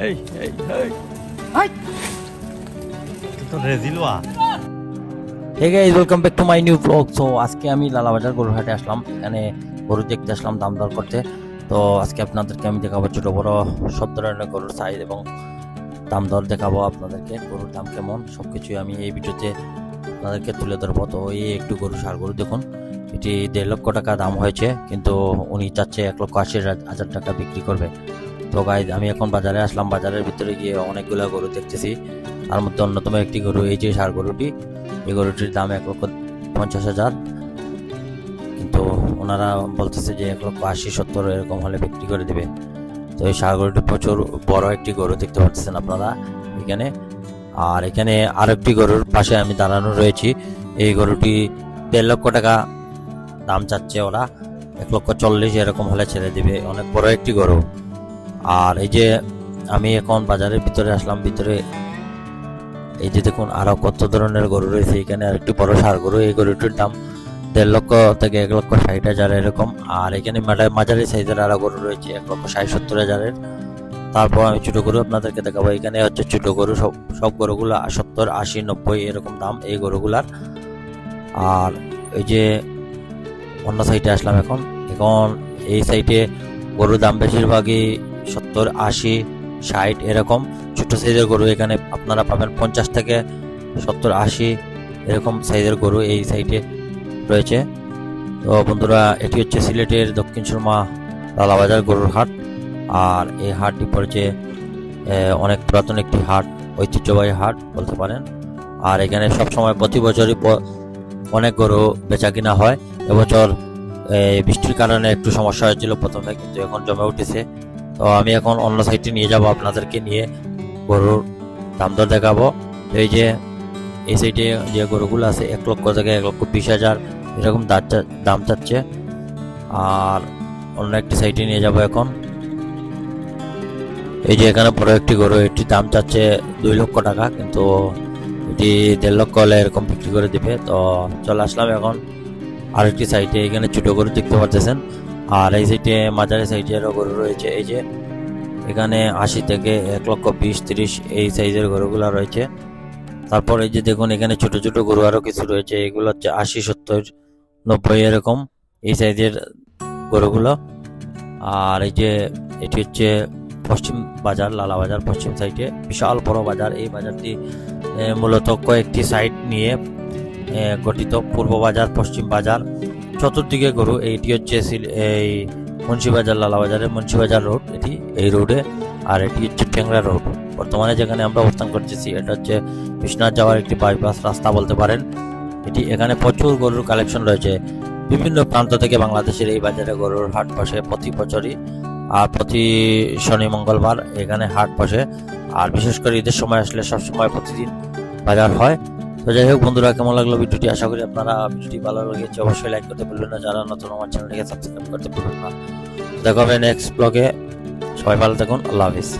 এই এই এই হাই তো রেজিলওয়া। Hey guys, welcome back to my new blog. So আজকে আমি লালাবাজার গরুহাটে আসলাম, এখানে গরু দেখতে আসলাম, দাম দর করতে। তো আজকে আপনাদেরকে আমি দেখাবো ছোট বড় সব ধরনের গরুর সাইজ এবং দাম দর দেখাবো আপনাদেরকে, গরুর দাম কেমন সবকিছুই আমি এই ভিডিওতে আপনাদেরকে তুলে ধরবো। তো এই একটু গরু ষাঁড় গরু দেখুন, এটি 1.5 লক্ষ টাকা দাম হয়েছে, কিন্তু উনি চাচ্ছে 1,80,000 টাকা বিক্রি করবে। তো গাইজ আমি এখন বাজারে আসলাম, বাজারের ভিতরে গিয়ে অনেকগুলো গরু দেখতেছি। তার মধ্যে অন্যতম একটি গরু এই যে ষাঁড় গরুটি, এই গরুটির দাম 1,50,000, কিন্তু ওনারা বলতেছে যে 1,80,70 এরকম হলে বিক্রি করে দিবে। তো এই ষাঁড় গরুটি প্রচুর বড় একটি গরু দেখতে পাচ্ছেন আপনারা এখানে। আর এখানে আরেকটি গরুর পাশে আমি দাঁড়ানো রয়েছি, এই গরুটি 1.5 লক্ষ টাকা দাম চাচ্ছে ওরা, 1,40,000 এরকম হলে ছেড়ে দিবে, অনেক বড় একটি গরু। আর এই যে আমি এখন বাজারের ভিতরে আসলাম, ভিতরে এই যে দেখুন আরো কত ধরনের গরু রয়েছে। এখানে আরেকটি বড় ষাঁড় গরু, এই গরুটির দাম 1.5 লক্ষ থেকে 1,60,000 এরকম। আর এখানে মাঝারি সাইজের আরো গরু রয়েছে 1,60,70,000। তারপর আমি ছোট গরু আপনাদেরকে দেখাবো। এখানে হচ্ছে ছোট গরু, সব গরুগুলো 70, 80, 90 এরকম দাম এই গরুগুলার। আর এই যে অন্য সাইডে আসলাম এখন এই সাইডে গরুর দাম বেশিরভাগই 70, 80, 60 এরকম। ছোট সাইজের গরু এখানে আপনারা পাবেন 50 থেকে 70, 80 এরকম সাইজের গরু এই সাইডে রয়েছে। তো বন্ধুরা, এটি হচ্ছে সিলেটের দক্ষিণ সুরমা লালাবাজার গরুর হাট। আর এই হাটটি পড়েছে অনেক পুরাতন একটি হাট, ঐতিহ্যবাহী হাট বলতে পারেন। আর এখানে সবসময় প্রতি বছরই অনেক গরু বেচা কিনা হয়। এবছর বৃষ্টির কারণে একটু সমস্যা হয়েছিল প্রথমে, কিন্তু এখন জমে উঠেছে। তো আমি এখন অন্য সাইডে নিয়ে যাব, আপনাদেরকে নিয়ে গরুর দাম দর দেখাবো। এই যে এই সাইডে যে গরুগুলো আছে 1 লক্ষ থেকে 1,20,000 এরকম দাম চাচ্ছে। আর অন্য একটি সাইডে নিয়ে যাব এখন। এই যে এখানে বড় একটি গরু, এটির দাম চাচ্ছে 2 লক্ষ টাকা, কিন্তু এটি 1.5 লক্ষ হলে এরকম বিক্রি করে দিবে। তো চলে আসলাম এখন আরেকটি সাইডে, এখানে ছোট গরু দেখতে পাচ্ছেন। আর এই সাইডে মাঝারি সাইজেরও গরু রয়েছে, এই যে এখানে 80 থেকে 1,20,000, 30 এই সাইজের গরুগুলো রয়েছে। তারপর এই যে দেখুন এখানে ছোট ছোট গরু আরো কিছু রয়েছে, এগুলো হচ্ছে 80, 70, 90 এরকম এই সাইজের গরুগুলো। আর এই যে এটি হচ্ছে পশ্চিম বাজার, লালাবাজার পশ্চিম সাইডে বিশাল বড় বাজার। এই বাজারটি মূলত কয়েকটি সাইড নিয়ে গঠিত, পূর্ব বাজার, পশ্চিম বাজার, চতুর্দিকে গরু। এইটি হচ্ছে এই মুন্সিবাজার, লালাবাজারের মুন্সিবাজার রোড এটি, এই রোডে। আর এটি হচ্ছে ট্যাংরা রোড। বর্তমানে যেখানে আমরা অবস্থান করতেছি এটা হচ্ছে বিশ্বনাথ যাওয়ার একটি বাইপাস রাস্তা বলতে পারেন এটি। এখানে প্রচুর গরুর কালেকশন রয়েছে, বিভিন্ন প্রান্ত থেকে বাংলাদেশের এই বাজারে গরুর হাট বসে প্রতি বছরই। আর প্রতি শনি মঙ্গলবার এখানে হাট বসে। আর বিশেষ করে ঈদের সময় আসলে সবসময় প্রতিদিন বাজার হয়। তো যাই হোক বন্ধুরা, কেমন লাগলো ভিডিওটি? আশা করি আপনারা ভিডিওটি ভালো লেগেছে। অবশ্যই লাইক করতে ভুলবেন না, যারা নতুন আমার চ্যানেলটিকে সাবস্ক্রাইব করতে ভুলবেন না। দেখা হবে নেক্সট ব্লগে। সবাই ভালো থাকুন, আল্লাহ হাফিজ।